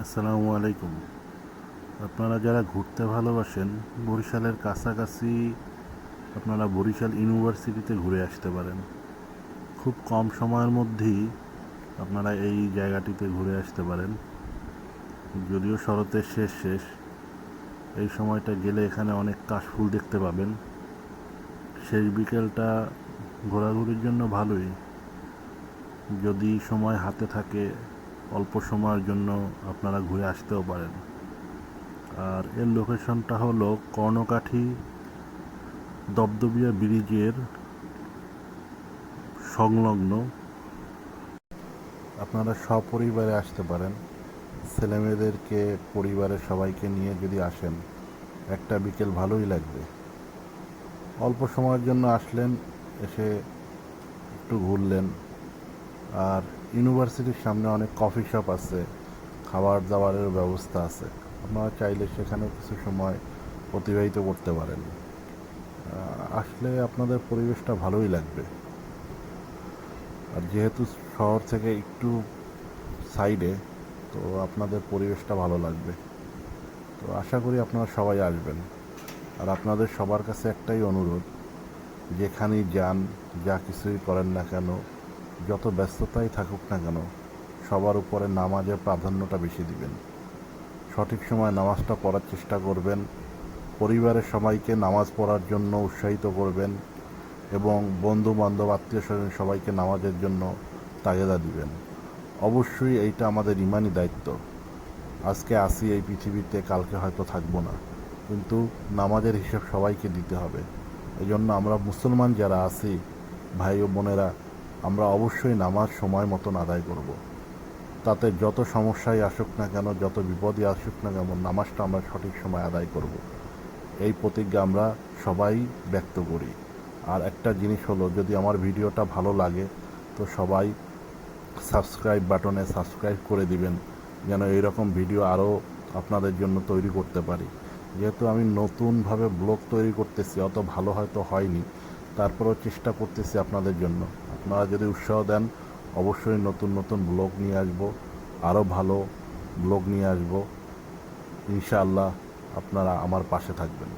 আসসালামু আলাইকুম। আপনারা যারা ঘুরতে ভালোবাসেন, বরিশালের কাছাকাছি আপনারা বরিশাল ইউনিভার্সিটিতে ঘুরে আসতে পারেন। খুব কম সময়ের মধ্যেই আপনারা এই জায়গাটিতে ঘুরে আসতে পারেন। যদিও শরতের শেষ, এই সময়টা গেলে এখানে অনেক কাশফুল দেখতে পাবেন। শেষ বিকেলটা ঘোরাঘুরির জন্য ভালোই। যদি সময় হাতে থাকে, অল্প সময়ের জন্য আপনারা ঘুরে আসতেও পারেন। আর এর লোকেশনটা হলো কর্ণকাঠি দবদবিয়া ব্রিজের সংলগ্ন। আপনারা সপরিবারে আসতে পারেন। ছেলেমেয়েদেরকে, পরিবারের সবাইকে নিয়ে যদি আসেন, একটা বিকেল ভালোই লাগবে। অল্প সময়ের জন্য আসলেন, এসে একটু ঘুরলেন। আর ইউনিভার্সিটির সামনে অনেক কফি শপ আছে, খাবার দাবারের ব্যবস্থা আছে। আপনারা চাইলে সেখানেও কিছু সময় অতিবাহিত করতে পারেন। আসলে আপনাদের পরিবেশটা ভালোই লাগবে। আর যেহেতু শহর থেকে একটু সাইডে, তো আপনাদের পরিবেশটা ভালো লাগবে। তো আশা করি আপনারা সবাই আসবেন। আর আপনাদের সবার কাছে একটাই অনুরোধ, যেখানেই যান, যা কিছুই করেন না কেন, যত ব্যস্ততাই থাকুক না কেন, সবার উপরে নামাজের প্রাধান্যটা বেশি দিবেন। সঠিক সময় নামাজটা পড়ার চেষ্টা করবেন। পরিবারের সবাইকে নামাজ পড়ার জন্য উৎসাহিত করবেন এবং বন্ধু বান্ধব, আত্মীয় স্বজন সবাইকে নামাজের জন্য তাগিদা দিবেন। অবশ্যই এইটা আমাদের ইমানি দায়িত্ব। আজকে আসি এই পৃথিবীতে, কালকে হয়তো থাকবো না, কিন্তু নামাজের হিসাব সবাইকে দিতে হবে। এই জন্য আমরা মুসলমান যারা আছি, ভাই ও বোনেরা, আমরা অবশ্যই নামাজ সময় মতন আদায় করব। তাতে যত সমস্যাই আসুক না কেন, যত বিপদই আসুক না কেন, নামাজটা আমরা সঠিক সময় আদায় করব। এই প্রতিজ্ঞা আমরা সবাই ব্যক্ত করি। আর একটা জিনিস হলো, যদি আমার ভিডিওটা ভালো লাগে তো সবাই সাবস্ক্রাইব বাটনে সাবস্ক্রাইব করে দিবেন, যেন এইরকম ভিডিও আরও আপনাদের জন্য তৈরি করতে পারি। যেহেতু আমি নতুনভাবে ব্লগ তৈরি করতেছি, অত ভালো হয়তো হয়নি, তারপরেও চেষ্টা করতেছি আপনাদের জন্য। আপনারা যদি উৎসাহ দেন, অবশ্যই নতুন নতুন ব্লগ নিয়ে আসব, আরও ভালো ব্লগ নিয়ে আসব। ইনশাআল্লাহ আপনারা আমার পাশে থাকবেন।